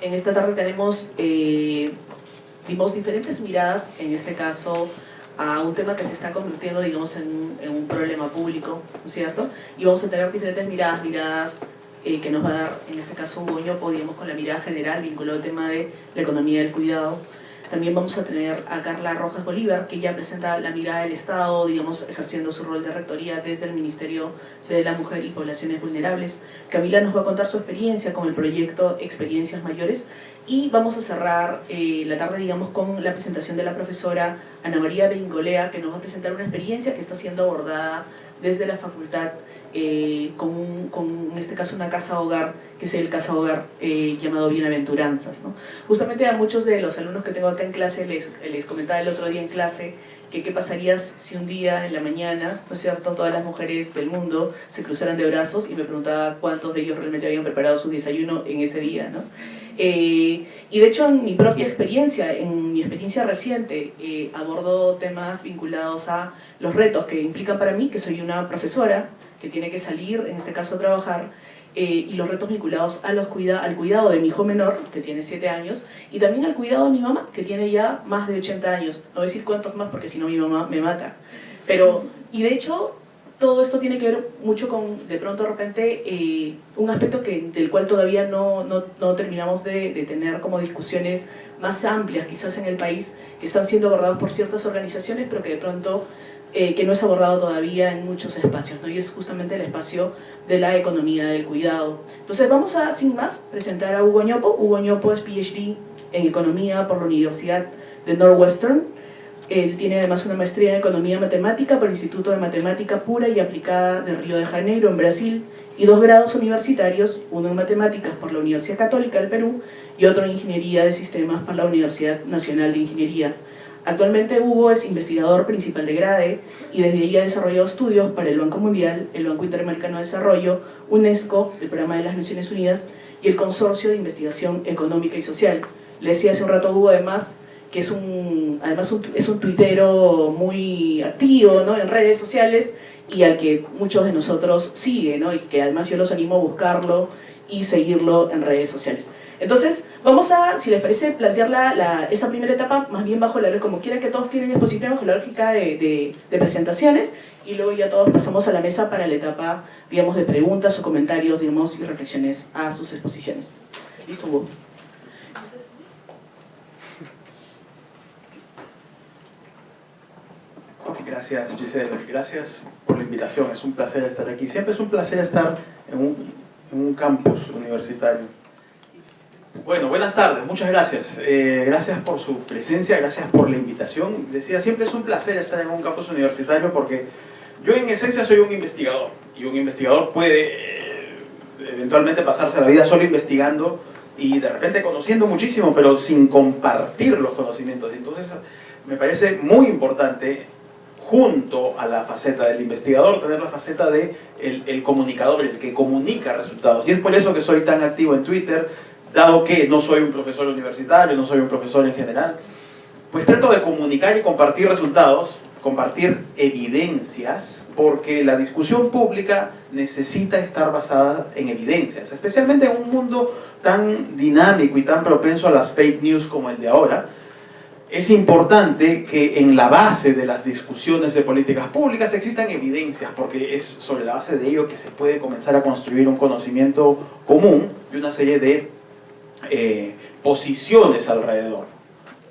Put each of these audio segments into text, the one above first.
En esta tarde tenemos dimos diferentes miradas, en este caso, a un tema que se está convirtiendo, digamos, en un problema público, ¿no es cierto? Y vamos a tener diferentes miradas que nos va a dar, en este caso, Hugo Ñopo, digamos, con la mirada general vinculado al tema de la economía del cuidado. También vamos a tener a Carla Rojas Bolívar, que ya presenta la mirada del Estado, digamos, ejerciendo su rol de rectoría desde el Ministerio de la Mujer y Poblaciones Vulnerables. Camila nos va a contar su experiencia con el proyecto Experiencias Mayores, y vamos a cerrar la tarde, digamos, con la presentación de la profesora Ana María Beingolea, que nos va a presentar una experiencia que está siendo abordada desde la facultad con en este caso, una casa-hogar, que es el casa-hogar llamado Bienaventuranzas, ¿no? Justamente a muchos de los alumnos que tengo acá en clase les comentaba el otro día en clase que qué pasaría si un día en la mañana, ¿no es cierto?, todas las mujeres del mundo se cruzaran de brazos, y me preguntaba cuántos de ellos realmente habían preparado su desayuno en ese día, ¿no? Y de hecho, en mi propia experiencia, en mi experiencia reciente, abordo temas vinculados a los retos que implican para mí, que soy una profesora que tiene que salir, en este caso, a trabajar, y los retos vinculados a al cuidado de mi hijo menor, que tiene 7 años, y también al cuidado de mi mamá, que tiene ya más de 80 años. No voy a decir cuántos más, porque si no mi mamá me mata. Y de hecho, todo esto tiene que ver mucho con, de pronto, de repente, un aspecto del cual todavía no terminamos de tener como discusiones más amplias, quizás en el país, que están siendo abordados por ciertas organizaciones, pero que de pronto que no es abordado todavía en muchos espacios, ¿no? Y es justamente el espacio de la economía del cuidado. Entonces vamos a, sin más, presentar a Hugo Ñopo. Hugo Ñopo es PhD en Economía por la Universidad de Northwestern. Él tiene además una maestría en Economía Matemática por el Instituto de Matemática Pura y Aplicada de Río de Janeiro, en Brasil, y 2 grados universitarios, uno en Matemáticas por la Universidad Católica del Perú y otro en Ingeniería de Sistemas por la Universidad Nacional de Ingeniería. Actualmente Hugo es investigador principal de GRADE, y desde ahí ha desarrollado estudios para el Banco Mundial, el Banco Interamericano de Desarrollo, UNESCO, el Programa de las Naciones Unidas y el Consorcio de Investigación Económica y Social. Le decía hace un rato a Hugo, además, que es un tuitero muy activo, ¿no?, en redes sociales, y al que muchos de nosotros siguen, ¿no?, y que además yo los animo a buscarlo y seguirlo en redes sociales. Entonces, vamos a, si les parece, plantear esta primera etapa más bien bajo la, como quieran que todos tienen exposición, bajo la lógica de presentaciones, y luego ya todos pasamos a la mesa para la etapa, digamos, de preguntas o comentarios, digamos, y reflexiones a sus exposiciones. ¿Listo, Hugo? Gracias, Giselle. Gracias por la invitación. Es un placer estar aquí. Siempre es un placer estar en un campus universitario. Bueno, buenas tardes. Muchas gracias. Gracias por su presencia, gracias por la invitación. Decía, siempre es un placer estar en un campus universitario porque yo en esencia soy un investigador. Y un investigador puede eventualmente pasarse la vida solo investigando y de repente conociendo muchísimo, pero sin compartir los conocimientos. Entonces, me parece muy importante, junto a la faceta del investigador, tener la faceta de el comunicador, el que comunica resultados. Y es por eso que soy tan activo en Twitter, dado que no soy un profesor universitario, no soy un profesor en general, pues trato de comunicar y compartir resultados, compartir evidencias, porque la discusión pública necesita estar basada en evidencias, especialmente en un mundo tan dinámico y tan propenso a las fake news como el de ahora. Es importante que en la base de las discusiones de políticas públicas existan evidencias, porque es sobre la base de ello que se puede comenzar a construir un conocimiento común y una serie de posiciones alrededor.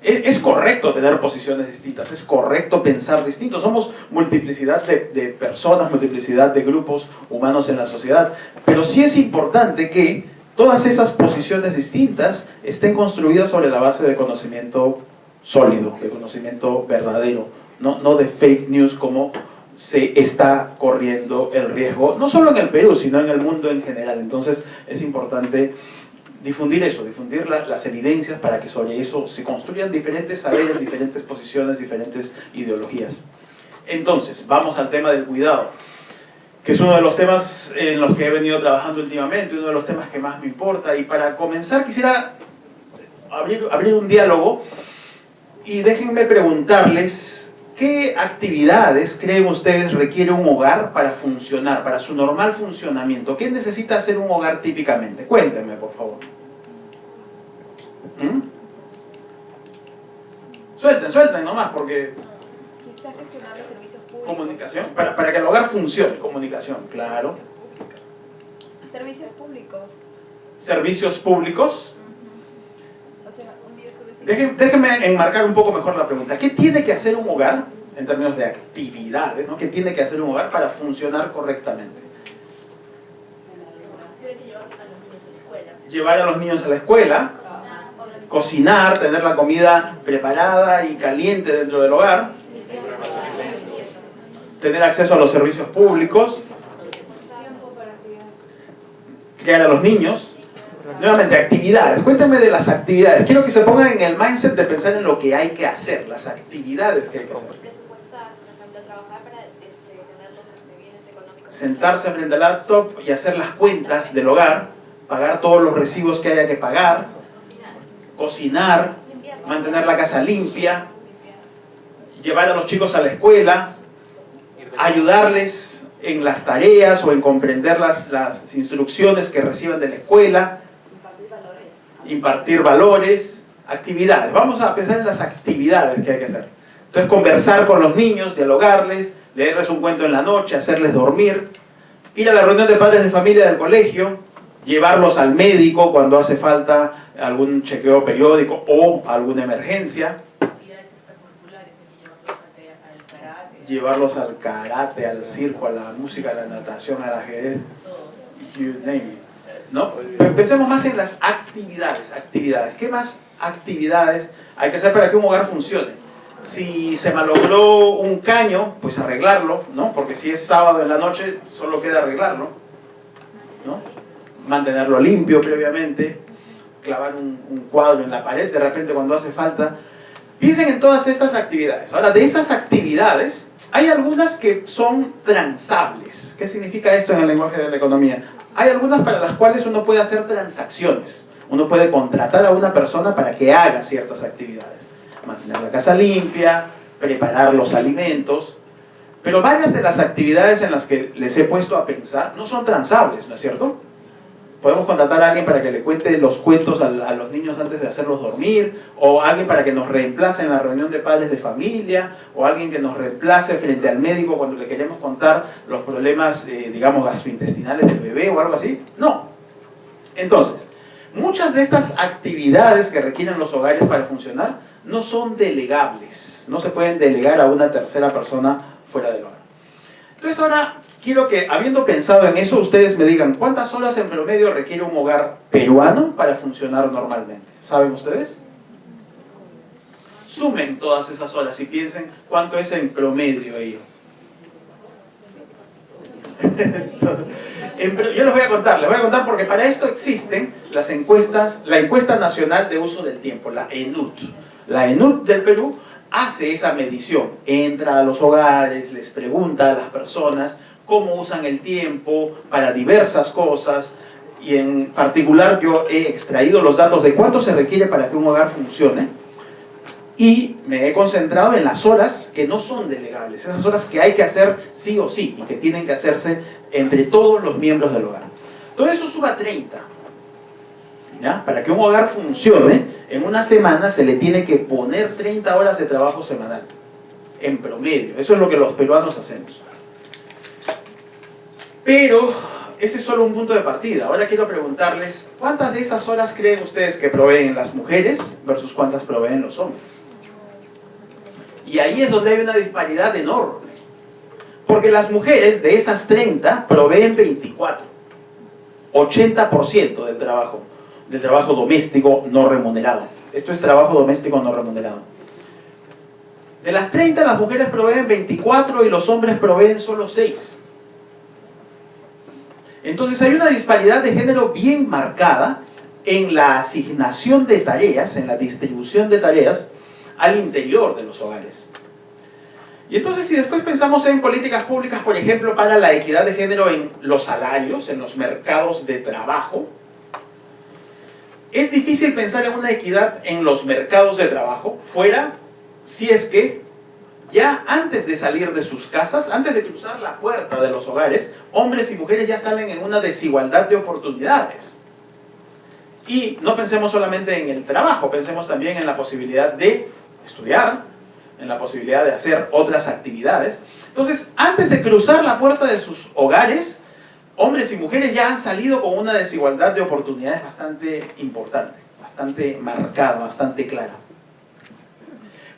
Es correcto tener posiciones distintas, es correcto pensar distinto. Somos multiplicidad de personas, multiplicidad de grupos humanos en la sociedad, pero sí es importante que todas esas posiciones distintas estén construidas sobre la base de conocimiento sólido, de conocimiento verdadero, no de fake news como se está corriendo el riesgo, no solo en el Perú, sino en el mundo en general. Entonces es importante difundir eso, difundir las evidencias para que sobre eso se construyan diferentes saberes, diferentes posiciones, diferentes ideologías. Entonces, vamos al tema del cuidado, que es uno de los temas en los que he venido trabajando últimamente, uno de los temas que más me importa. Y para comenzar quisiera abrir un diálogo. Y déjenme preguntarles, ¿qué actividades creen ustedes requiere un hogar para funcionar, para su normal funcionamiento? ¿Qué necesita hacer un hogar típicamente? Cuéntenme, por favor. Suelten nomás, porque... Quizás gestionar los servicios públicos. Comunicación, para que el hogar funcione, comunicación, claro. Servicios públicos. Servicios públicos. O sea, un día solo Déjenme enmarcar un poco mejor la pregunta. ¿Qué tiene que hacer un hogar, en términos de actividades, ¿no? ¿Qué tiene que hacer un hogar para funcionar correctamente? Llevar a los niños a la escuela, cocinar, tener la comida preparada y caliente dentro del hogar, tener acceso a los servicios públicos, criar a los niños. Nuevamente, actividades. Cuéntenme de las actividades. Quiero que se pongan en el mindset de pensar en lo que hay que hacer, las actividades que hay que hacer. presupuestar, por ejemplo, trabajar para tener los bienes económicos. Sentarse frente al laptop y hacer las cuentas del hogar, pagar todos los recibos que haya que pagar, cocinar, mantener la casa limpia, llevar a los chicos a la escuela, ayudarles en las tareas o en comprender las instrucciones que reciban de la escuela, impartir valores, actividades. Vamos a pensar en las actividades que hay que hacer. Entonces, conversar con los niños, dialogarles, leerles un cuento en la noche, hacerles dormir, ir a la reunión de padres de familia del colegio, llevarlos al médico cuando hace falta algún chequeo periódico o alguna emergencia, llevarlos al karate, al circo, a la música, a la natación, al ajedrez, you name it, ¿no? Pero pensemos más en las actividades. ¿Qué más actividades hay que hacer para que un hogar funcione? Si se malogró un caño, pues arreglarlo, ¿no? Porque si es sábado en la noche, solo queda arreglarlo, ¿no? Mantenerlo limpio previamente, clavar un cuadro en la pared de repente cuando hace falta. Piensen en todas estas actividades. Ahora, de esas actividades, hay algunas que son transables. ¿Qué significa esto en el lenguaje de la economía? Hay algunas para las cuales uno puede hacer transacciones. Uno puede contratar a una persona para que haga ciertas actividades. Mantener la casa limpia, preparar los alimentos. Pero varias de las actividades en las que les he puesto a pensar no son transables, ¿no es cierto? Podemos contratar a alguien para que le cuente los cuentos a los niños antes de hacerlos dormir, o alguien para que nos reemplace en la reunión de padres de familia, o alguien que nos reemplace frente al médico cuando le queremos contar los problemas, digamos, gastrointestinales del bebé o algo así. No. Entonces, muchas de estas actividades que requieren los hogares para funcionar no son delegables, no se pueden delegar a una tercera persona fuera del hogar. Entonces ahora quiero que, habiendo pensado en eso, ustedes me digan ¿cuántas horas en promedio requiere un hogar peruano para funcionar normalmente? ¿Saben ustedes? Sumen todas esas horas y piensen cuánto es en promedio ello. Yo les voy a contar porque para esto existen las encuestas, la encuesta nacional de uso del tiempo, la ENUT. La ENUT del Perú hace esa medición, entra a los hogares, les pregunta a las personas cómo usan el tiempo para diversas cosas, y en particular yo he extraído los datos de cuánto se requiere para que un hogar funcione, y me he concentrado en las horas que no son delegables, esas horas que hay que hacer sí o sí, y que tienen que hacerse entre todos los miembros del hogar. Todo eso suma 30. ¿Ya? Para que un hogar funcione, en una semana se le tiene que poner 30 horas de trabajo semanal, en promedio. Eso es lo que los peruanos hacemos. Pero ese es solo un punto de partida. Ahora quiero preguntarles, ¿cuántas de esas horas creen ustedes que proveen las mujeres versus cuántas proveen los hombres? Y ahí es donde hay una disparidad enorme. Porque las mujeres de esas 30 proveen 24. 80% del trabajo doméstico no remunerado. Esto es trabajo doméstico no remunerado. De las 30, las mujeres proveen 24 y los hombres proveen solo 6. Entonces hay una disparidad de género bien marcada en la asignación de tareas, en la distribución de tareas al interior de los hogares. Y entonces si después pensamos en políticas públicas, por ejemplo, para la equidad de género en los salarios, en los mercados de trabajo, es difícil pensar en una equidad en los mercados de trabajo fuera si es que ya antes de salir de sus casas, antes de cruzar la puerta de los hogares, hombres y mujeres ya salen en una desigualdad de oportunidades. Y no pensemos solamente en el trabajo, pensemos también en la posibilidad de estudiar, en la posibilidad de hacer otras actividades. Entonces, antes de cruzar la puerta de sus hogares, hombres y mujeres ya han salido con una desigualdad de oportunidades bastante importante, bastante marcada, bastante clara.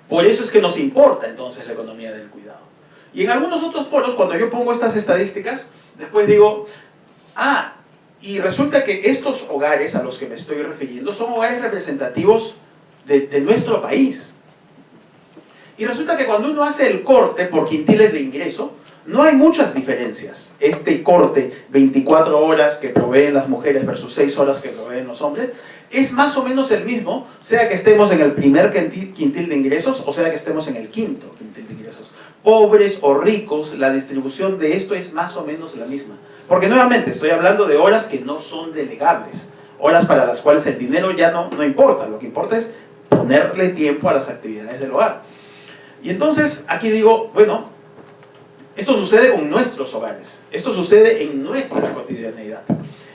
Por eso es que nos importa entonces la economía del cuidado. Y en algunos otros foros, cuando yo pongo estas estadísticas, después digo, y resulta que estos hogares a los que me estoy refiriendo son hogares representativos de nuestro país. Y resulta que cuando uno hace el corte por quintiles de ingreso, no hay muchas diferencias. Este corte, 24 horas que proveen las mujeres versus 6 horas que proveen los hombres, es más o menos el mismo, sea que estemos en el primer quintil de ingresos o sea que estemos en el quinto quintil de ingresos. Pobres o ricos, la distribución de esto es más o menos la misma. Porque nuevamente estoy hablando de horas que no son delegables, horas para las cuales el dinero ya no importa, lo que importa es ponerle tiempo a las actividades del hogar. Y entonces aquí digo, bueno, esto sucede con nuestros hogares, esto sucede en nuestra cotidianeidad.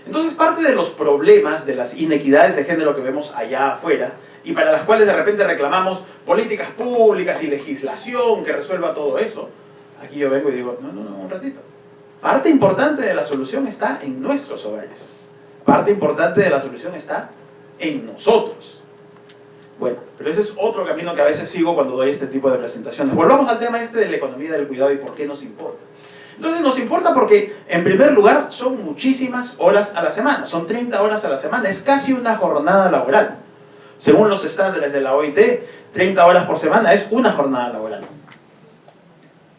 Entonces parte de los problemas, de las inequidades de género que vemos allá afuera, y para las cuales de repente reclamamos políticas públicas y legislación que resuelva todo eso, aquí yo vengo y digo, no, un ratito. Parte importante de la solución está en nuestros hogares. Parte importante de la solución está en nosotros. Bueno, pero ese es otro camino que a veces sigo cuando doy este tipo de presentaciones. Volvamos al tema de la economía del cuidado y por qué nos importa. Entonces nos importa porque, en primer lugar, son muchísimas horas a la semana. Son 30 horas a la semana. Es casi una jornada laboral. Según los estándares de la OIT, 30 horas por semana es una jornada laboral.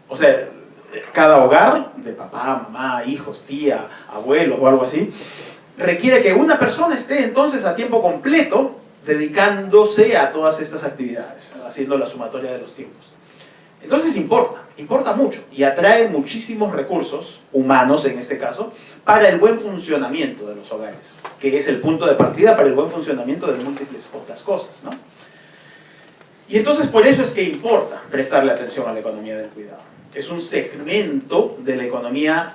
O sea, cada hogar, de papá, mamá, hijos, tía, abuelo o algo así, requiere que una persona esté entonces a tiempo completo dedicándose a todas estas actividades, haciendo la sumatoria de los tiempos. Entonces importa mucho y atrae muchísimos recursos humanos en este caso para el buen funcionamiento de los hogares, que es el punto de partida para el buen funcionamiento de múltiples otras cosas, ¿no? Y entonces por eso es que importa prestarle atención a la economía del cuidado. Es un segmento de la economía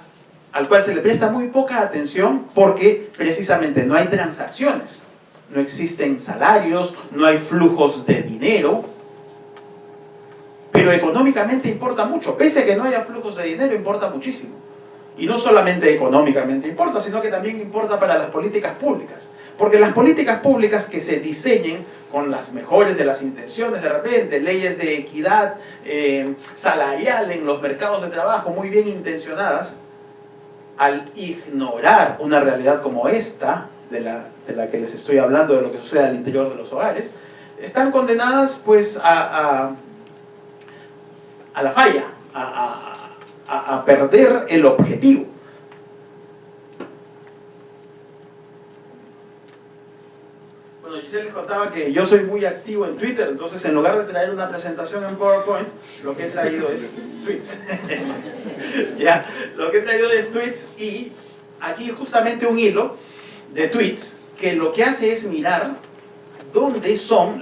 al cual se le presta muy poca atención porque precisamente no hay transacciones, no existen salarios, no hay flujos de dinero, pero económicamente importa mucho. Pese a que no haya flujos de dinero, importa muchísimo. Y no solamente económicamente importa, sino que también importa para las políticas públicas. Porque las políticas públicas que se diseñen con las mejores de las intenciones, de repente, leyes de equidad salarial en los mercados de trabajo muy bien intencionadas, al ignorar una realidad como esta, de la que les estoy hablando, de lo que sucede al interior de los hogares, están condenadas pues a la falla, a perder el objetivo. Bueno, Giselle les contaba que yo soy muy activo en Twitter, entonces en lugar de traer una presentación en PowerPoint, lo que he traído es tweets. ¿Ya? Lo que he traído es tweets y aquí justamente un hilo de tweets que lo que hace es mirar dónde están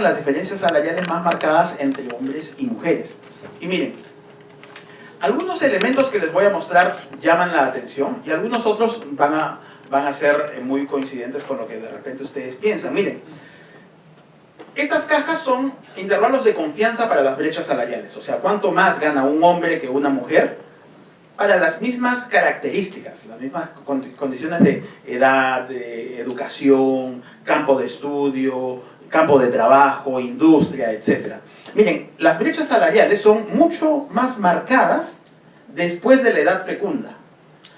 las diferencias salariales más marcadas entre hombres y mujeres. Y miren, algunos elementos que les voy a mostrar llaman la atención y algunos otros van a ser muy coincidentes con lo que de repente ustedes piensan. Miren, estas cajas son intervalos de confianza para las brechas salariales, o sea, cuánto más gana un hombre que una mujer para las mismas características, las mismas condiciones de edad, de educación, campo de estudio, campo de trabajo, industria, etc. Miren, las brechas salariales son mucho más marcadas después de la edad fecunda.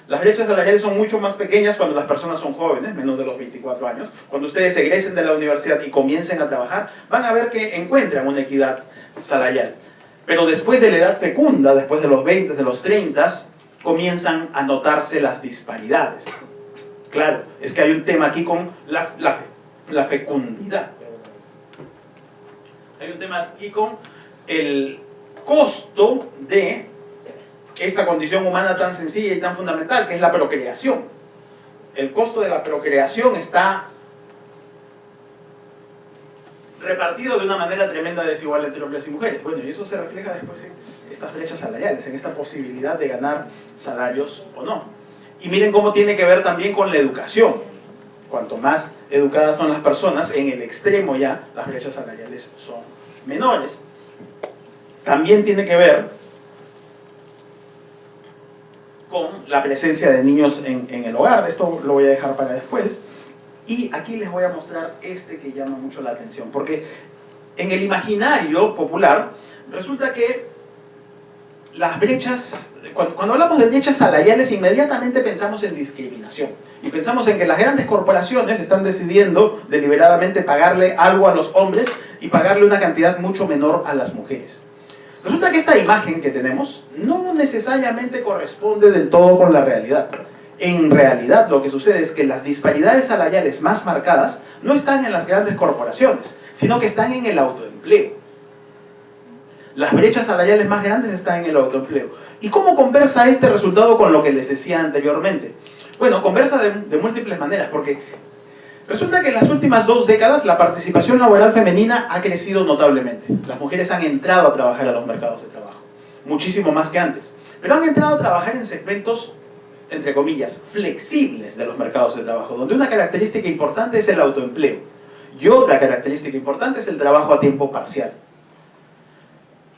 Las brechas salariales son mucho más pequeñas cuando las personas son jóvenes, menos de los 24 años. Cuando ustedes egresen de la universidad y comiencen a trabajar, van a ver que encuentran una equidad salarial. Pero después de la edad fecunda, después de los 20, de los 30, comienzan a notarse las disparidades. Claro, es que hay un tema aquí con la fecundidad. Hay un tema aquí con el costo de esta condición humana tan sencilla y tan fundamental, que es la procreación. El costo de la procreación está repartido de una manera tremenda desigual entre hombres y mujeres. Bueno, y eso se refleja después en estas brechas salariales, en esta posibilidad de ganar salarios o no. Y miren cómo tiene que ver también con la educación. Cuanto cuanto más educadas son las personas, en el extremo ya las brechas salariales son menores. También tiene que ver con la presencia de niños en el hogar. Esto lo voy a dejar para después. Y aquí les voy a mostrar este que llama mucho la atención, porque en el imaginario popular resulta que las brechas, cuando hablamos de brechas salariales, inmediatamente pensamos en discriminación y pensamos en que las grandes corporaciones están decidiendo deliberadamente pagarle algo a los hombres y pagarle una cantidad mucho menor a las mujeres. Resulta que esta imagen que tenemos no necesariamente corresponde del todo con la realidad. En realidad lo que sucede es que las disparidades salariales más marcadas no están en las grandes corporaciones, sino que están en el autoempleo. Las brechas salariales más grandes están en el autoempleo. ¿Y cómo conversa este resultado con lo que les decía anteriormente? Bueno, conversa de múltiples maneras, porque resulta que en las últimas 2 décadas la participación laboral femenina ha crecido notablemente. Las mujeres han entrado a trabajar a los mercados de trabajo, muchísimo más que antes. Pero han entrado a trabajar en segmentos, entre comillas, flexibles de los mercados de trabajo, donde una característica importante es el autoempleo y otra característica importante es el trabajo a tiempo parcial.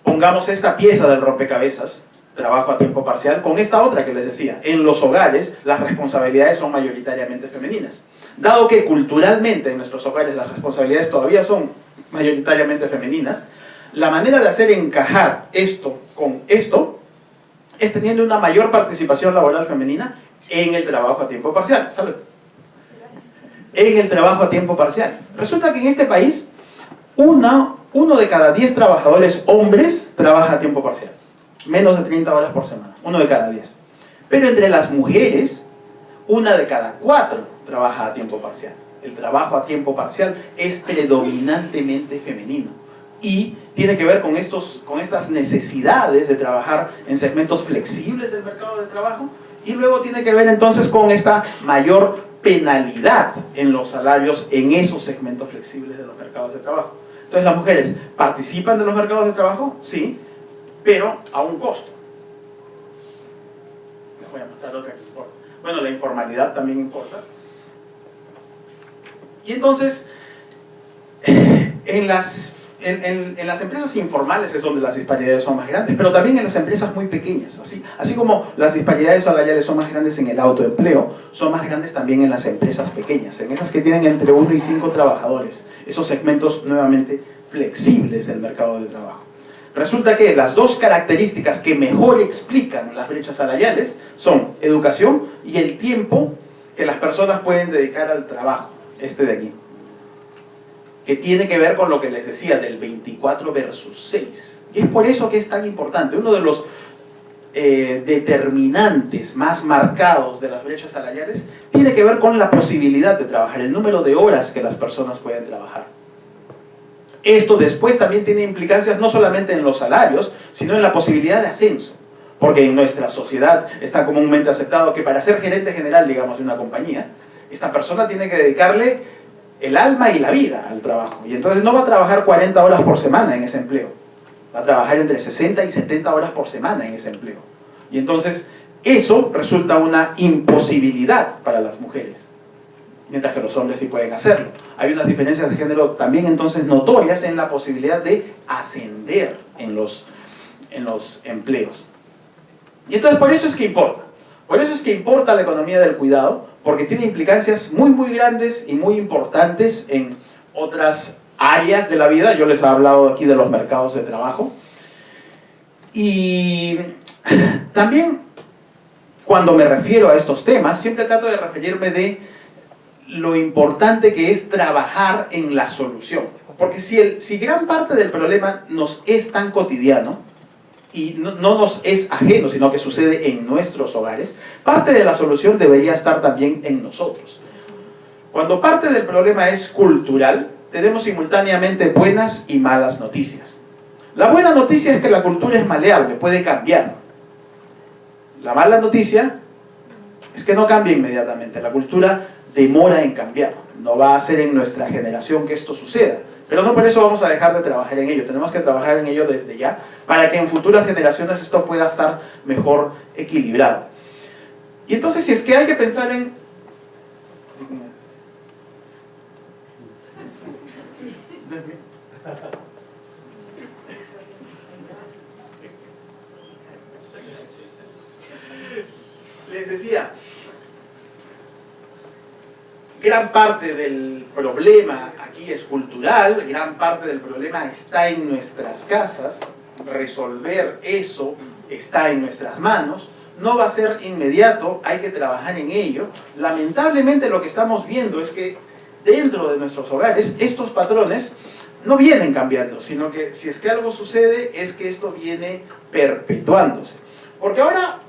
Pongamos esta pieza del rompecabezas, trabajo a tiempo parcial, con esta otra que les decía. En los hogares las responsabilidades son mayoritariamente femeninas. Dado que culturalmente en nuestros hogares las responsabilidades todavía son mayoritariamente femeninas, la manera de hacer encajar esto con esto es teniendo una mayor participación laboral femenina en el trabajo a tiempo parcial. Salud. En el trabajo a tiempo parcial. Resulta que en este país, uno de cada 10 trabajadores hombres trabaja a tiempo parcial. Menos de 30 horas por semana. 1 de cada 10. Pero entre las mujeres, 1 de cada 4 trabaja a tiempo parcial. El trabajo a tiempo parcial es predominantemente femenino. Y tiene que ver con estas necesidades de trabajar en segmentos flexibles del mercado de trabajo. Y luego tiene que ver entonces con esta mayor penalidad en los salarios en esos segmentos flexibles de los mercados de trabajo. Entonces las mujeres participan de los mercados de trabajo, sí, pero a un costo. Les voy a mostrar otra que importa. Bueno, la informalidad también importa. Y entonces, en las empresas informales es donde las disparidades son más grandes, pero también en las empresas muy pequeñas. Así como las disparidades salariales son más grandes en el autoempleo, son más grandes también en las empresas pequeñas, en esas que tienen entre 1 y 5 trabajadores, esos segmentos nuevamente flexibles del mercado de trabajo. Resulta que las 2 características que mejor explican las brechas salariales son educación y el tiempo que las personas pueden dedicar al trabajo, este de aquí, que tiene que ver con lo que les decía del 24 versus 6. Y es por eso que es tan importante. Uno de los determinantes más marcados de las brechas salariales tiene que ver con la posibilidad de trabajar, el número de horas que las personas pueden trabajar. Esto después también tiene implicancias no solamente en los salarios, sino en la posibilidad de ascenso. Porque en nuestra sociedad está comúnmente aceptado que para ser gerente general, digamos, de una compañía, esta persona tiene que dedicarle el alma y la vida al trabajo. Y entonces no va a trabajar 40 horas por semana en ese empleo. Va a trabajar entre 60 y 70 horas por semana en ese empleo. Y entonces eso resulta una imposibilidad para las mujeres, mientras que los hombres sí pueden hacerlo. Hay unas diferencias de género también entonces notorias en la posibilidad de ascender en los empleos. Y entonces por eso es que importa. Por eso es que importa la economía del cuidado, porque tiene implicancias muy muy grandes y muy importantes en otras áreas de la vida. Yo les he hablado aquí de los mercados de trabajo. Y también cuando me refiero a estos temas, siempre trato de referirme de lo importante que es trabajar en la solución. Porque si gran parte del problema nos es tan cotidiano, y no nos es ajeno, sino que sucede en nuestros hogares, parte de la solución debería estar también en nosotros. Cuando parte del problema es cultural, tenemos simultáneamente buenas y malas noticias. La buena noticia es que la cultura es maleable, puede cambiar. La mala noticia es que no cambia inmediatamente. La cultura demora en cambiar. No va a ser en nuestra generación que esto suceda. Pero no por eso vamos a dejar de trabajar en ello. Tenemos que trabajar en ello desde ya, para que en futuras generaciones esto pueda estar mejor equilibrado. Y entonces, si es que hay que pensar en... Les decía, gran parte del problema aquí es cultural, gran parte del problema está en nuestras casas, resolver eso está en nuestras manos, no va a ser inmediato, hay que trabajar en ello. Lamentablemente lo que estamos viendo es que dentro de nuestros hogares estos patrones no vienen cambiando, sino que si es que algo sucede es que esto viene perpetuándose. Porque ahora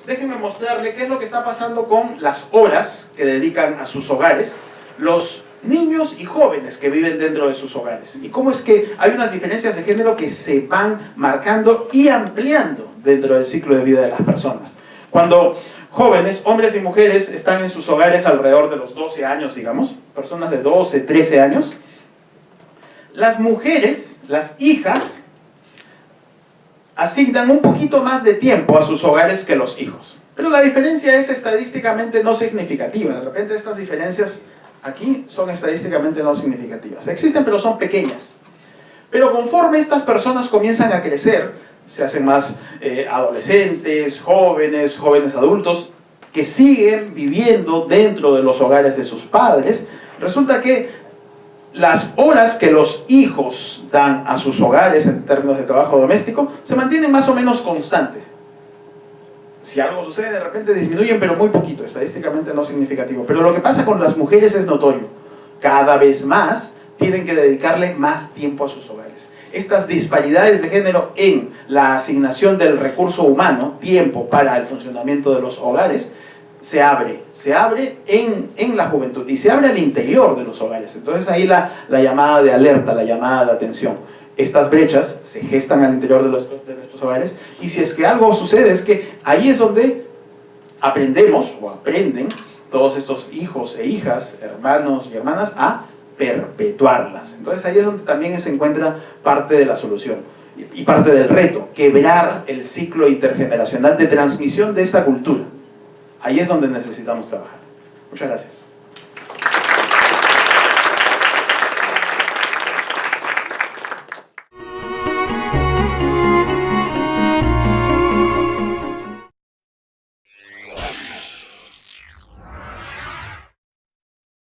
déjenme mostrarle qué es lo que está pasando con las horas que dedican a sus hogares los niños y jóvenes que viven dentro de sus hogares. Y cómo es que hay unas diferencias de género que se van marcando y ampliando dentro del ciclo de vida de las personas. Cuando jóvenes, hombres y mujeres, están en sus hogares alrededor de los 12 años, digamos, personas de 12, 13 años, las mujeres, las hijas, asignan un poquito más de tiempo a sus hogares que los hijos. Pero la diferencia es estadísticamente no significativa. De repente estas diferencias aquí son estadísticamente no significativas. Existen, pero son pequeñas. Pero conforme estas personas comienzan a crecer, se hacen más adolescentes, jóvenes adultos, que siguen viviendo dentro de los hogares de sus padres, resulta que las horas que los hijos dan a sus hogares en términos de trabajo doméstico se mantienen más o menos constantes. Si algo sucede, de repente disminuyen, pero muy poquito, estadísticamente no significativo. Pero lo que pasa con las mujeres es notorio. Cada vez más tienen que dedicarle más tiempo a sus hogares. Estas disparidades de género en la asignación del recurso humano, tiempo para el funcionamiento de los hogares, se abre en la juventud y se abre al interior de los hogares. Entonces ahí la llamada de alerta, la llamada de atención. Estas brechas se gestan al interior de nuestros hogares y si es que algo sucede es que ahí es donde aprendemos o aprenden todos estos hijos e hijas, hermanos y hermanas a perpetuarlas. Entonces ahí es donde también se encuentra parte de la solución y parte del reto, quebrar el ciclo intergeneracional de transmisión de esta cultura. Ahí es donde necesitamos trabajar. Muchas gracias.